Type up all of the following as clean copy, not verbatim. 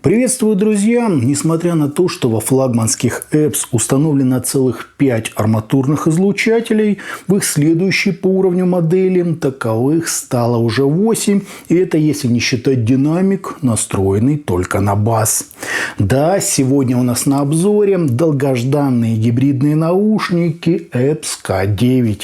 Приветствую, друзья! Несмотря на то, что во флагманских Epson установлено целых 5 арматурных излучателей, в их следующей по уровню модели таковых стало уже 8, и это если не считать динамик, настроенный только на бас. Да, сегодня у нас на обзоре долгожданные гибридные наушники Epson K9.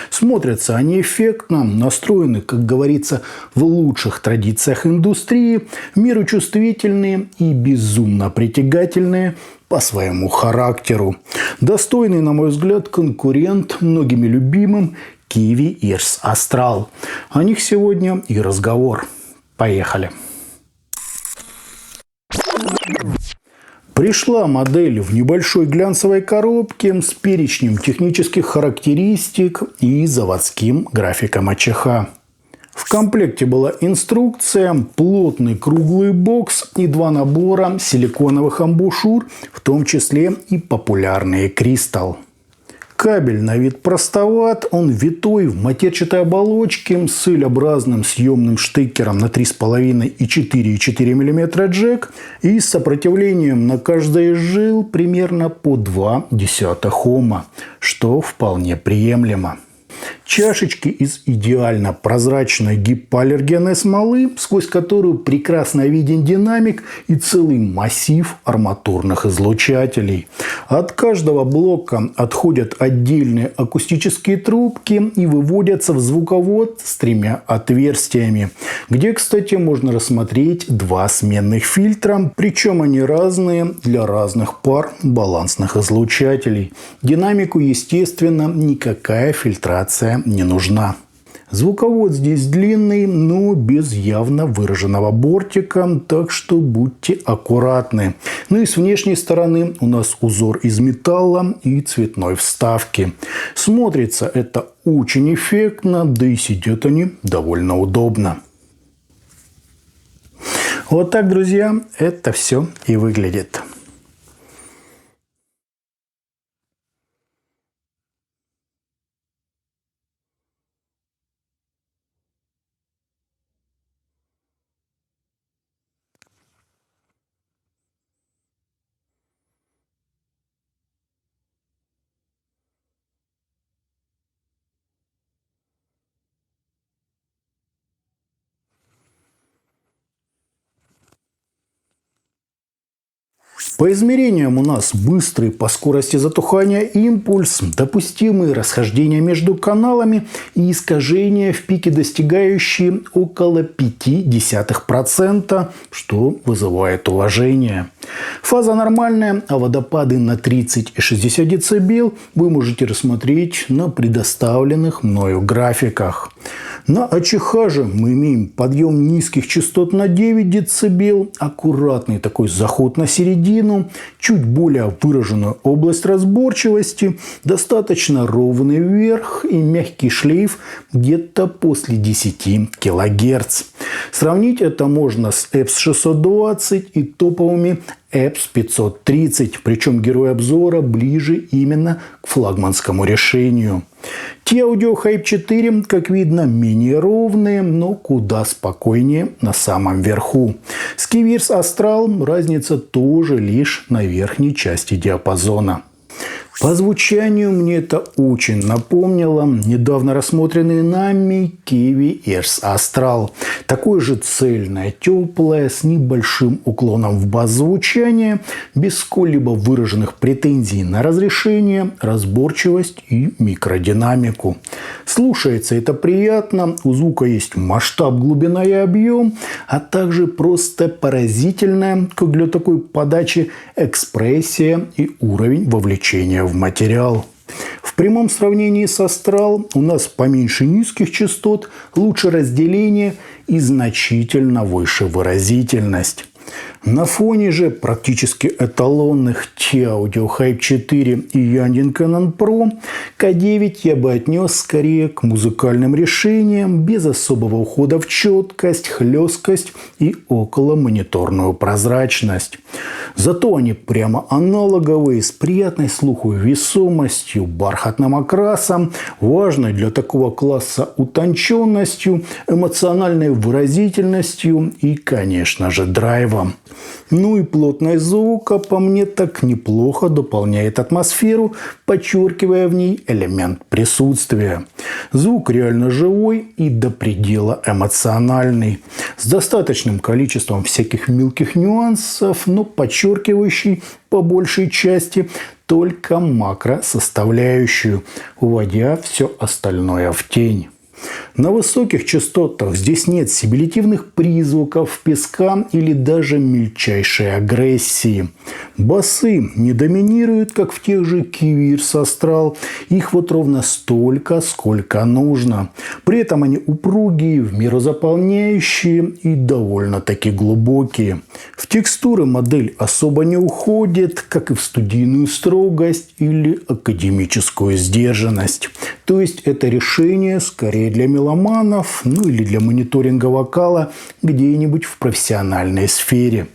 Смотрятся они эффектно, настроены, как говорится, в лучших традициях индустрии, в меру чувствительные и безумно притягательные по своему характеру. Достойный, на мой взгляд, конкурент многими любимым Kiwi Ears Astral. О них сегодня и разговор. Поехали! Пришла модель в небольшой глянцевой коробке с перечнем технических характеристик и заводским графиком АЧХ. В комплекте была инструкция, плотный круглый бокс и 2 набора силиконовых амбушюр, в том числе и популярные Crystal. Кабель на вид простоват, он витой в матерчатой оболочке с L-образным съемным штекером на 3,5 и 4,4 мм джек и с сопротивлением на каждой из жил примерно по 0,2 Ома, что вполне приемлемо. Чашечки из идеально прозрачной гипоаллергенной смолы, сквозь которую прекрасно виден динамик и целый массив арматурных излучателей. От каждого блока отходят отдельные акустические трубки и выводятся в звуковод с 3 отверстиями, где, кстати, можно рассмотреть 2 сменных фильтра, причем они разные для разных пар балансных излучателей. Динамику, естественно, никакая фильтрация не нужна. Звуковод здесь длинный, но без явно выраженного бортика, так что будьте аккуратны. Ну и с внешней стороны у нас узор из металла и цветной вставки. Смотрится это очень эффектно, да и сидят они довольно удобно. Вот так, друзья, это все и выглядит. По измерениям у нас быстрый по скорости затухания импульс, допустимые расхождения между каналами и искажения в пике, достигающие около 0,5%, что вызывает уважение. Фаза нормальная, а водопады на 30 и 60 дБ вы можете рассмотреть на предоставленных мною графиках. На АЧХ же мы имеем подъем низких частот на 9 дБ, аккуратный такой заход на середину, чуть более выраженную область разборчивости, достаточно ровный верх и мягкий шлейф где-то после 10 кГц. Сравнить это можно с Epson 620 и топовыми Epson 530, причем герой обзора ближе именно к флагманскому решению. T-Audio Hype 4, как видно, менее ровные, но куда спокойнее на самом верху. С Kiwi Ears Astral разница тоже лишь на верхней части диапазона. По звучанию мне это очень напомнило недавно рассмотренный нами Kiwi Ears Astral. Такое же цельное, теплое, с небольшим уклоном в бас звучания, без сколь-либо выраженных претензий на разрешение, разборчивость и микродинамику. Слушается это приятно, у звука есть масштаб, глубина и объем, а также просто поразительная, как для такой подачи, экспрессия и уровень вовлечения в материал. В прямом сравнении с Astral у нас поменьше низких частот, лучше разделение и значительно выше выразительность. На фоне же практически эталонных T-Audio Hype 4 и Yanging Canon Pro K9 я бы отнес скорее к музыкальным решениям без особого ухода в четкость, хлесткость и околомониторную прозрачность. Зато они прямо аналоговые, с приятной слуху весомостью, бархатным окрасом, важной для такого класса утонченностью, эмоциональной выразительностью и, конечно же, драйвом. Ну и плотность звука, по мне, так неплохо дополняет атмосферу, подчеркивая в ней элемент присутствия. Звук реально живой и до предела эмоциональный, с достаточным количеством всяких мелких нюансов, но подчеркивающий по большей части только макросоставляющую, уводя все остальное в тень. На высоких частотах здесь нет сибилитивных призвуков, песка или даже мельчайшей агрессии. Басы не доминируют, как в тех же Кивирс Астрал. Их вот ровно столько, сколько нужно. При этом они упругие, в меру заполняющие и довольно-таки глубокие. В текстуры модель особо не уходит, как и в студийную строгость или академическую сдержанность. То есть это решение скорее для меломанов, ну или для мониторинга вокала где-нибудь в профессиональной сфере.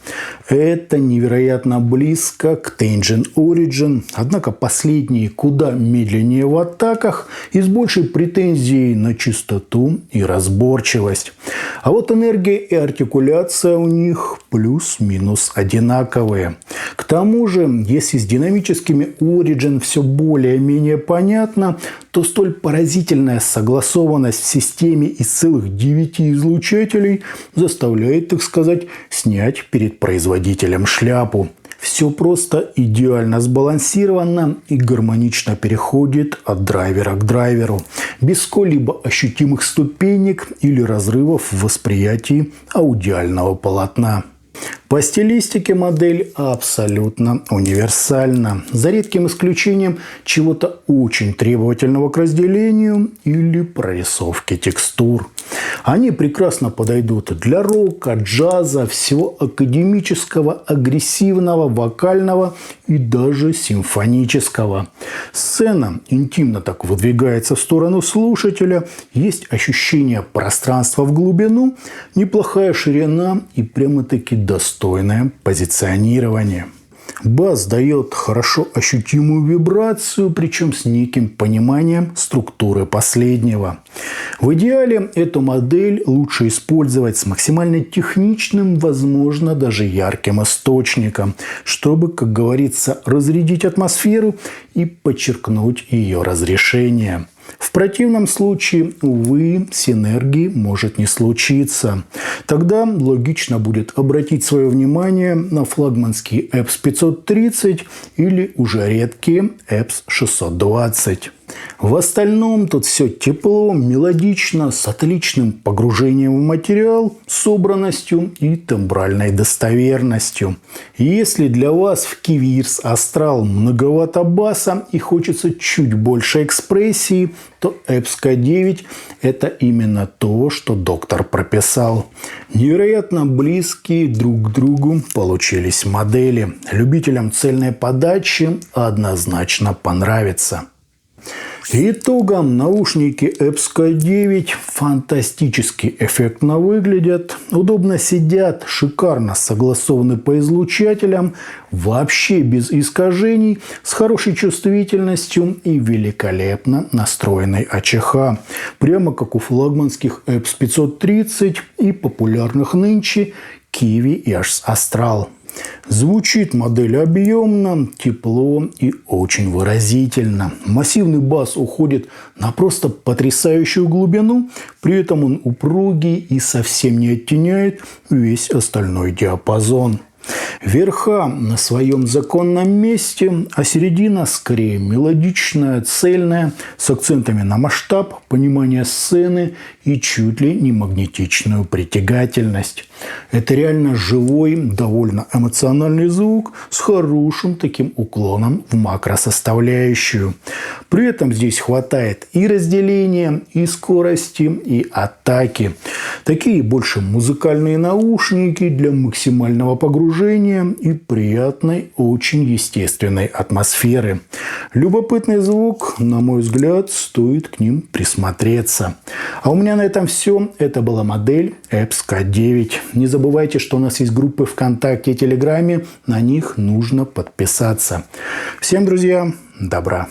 Это невероятно близко к Tangerine Origin, однако последние куда медленнее в атаках и с большей претензией на чистоту и разборчивость. А вот энергия и артикуляция у них плюс-минус одинаковые. К тому же, если с динамическими Origin все более-менее понятно, то столь поразительная согласованность в системе из целых 9 излучателей заставляет, так сказать, снять перед производителем шляпу. Все просто идеально сбалансировано и гармонично переходит от драйвера к драйверу, без сколь-либо ощутимых ступенек или разрывов в восприятии аудиального полотна. По стилистике модель абсолютно универсальна, за редким исключением чего-то очень требовательного к разделению или прорисовке текстур. Они прекрасно подойдут для рока, джаза, всего академического, агрессивного, вокального и даже симфонического. Сцена интимно так выдвигается в сторону слушателя, есть ощущение пространства в глубину, неплохая ширина и прямо-таки достойное позиционирование. Бас дает хорошо ощутимую вибрацию, причем с неким пониманием структуры последнего. В идеале эту модель лучше использовать с максимально техничным, возможно, даже ярким источником, чтобы, как говорится, разрядить атмосферу и подчеркнуть ее разрешение. В противном случае, увы, синергии может не случиться. Тогда логично будет обратить свое внимание на флагманские EPS 530 или уже редкие EPS 620. В остальном тут все тепло, мелодично, с отличным погружением в материал, собранностью и тембральной достоверностью. Если для вас в Кивирс Астрал многовато баса и хочется чуть больше экспрессии, то EPS K9 – это именно то, что доктор прописал. Невероятно близкие друг к другу получились модели. Любителям цельной подачи однозначно понравится. Итогом наушники EPS K9 фантастически эффектно выглядят, удобно сидят, шикарно согласованы по излучателям, вообще без искажений, с хорошей чувствительностью и великолепно настроенной АЧХ. Прямо как у флагманских EPS 530 и популярных нынче Kiwi EPS Astral. Звучит модель объемно, тепло и очень выразительно. Массивный бас уходит на просто потрясающую глубину, при этом он упругий и совсем не оттеняет весь остальной диапазон. Верха на своем законном месте, а середина скорее мелодичная, цельная, с акцентами на масштаб, понимание сцены и чуть ли не магнетичную притягательность. Это реально живой, довольно эмоциональный звук с хорошим таким уклоном в макросоставляющую. При этом здесь хватает и разделения, и скорости, и атаки. Такие больше музыкальные наушники для максимального погружения и приятной, очень естественной атмосферы. Любопытный звук, на мой взгляд, стоит к ним присмотреться. А у меня на этом все. Это была модель EPS K9. Не забывайте, что у нас есть группы ВКонтакте и Телеграме. На них нужно подписаться. Всем, друзья, добра!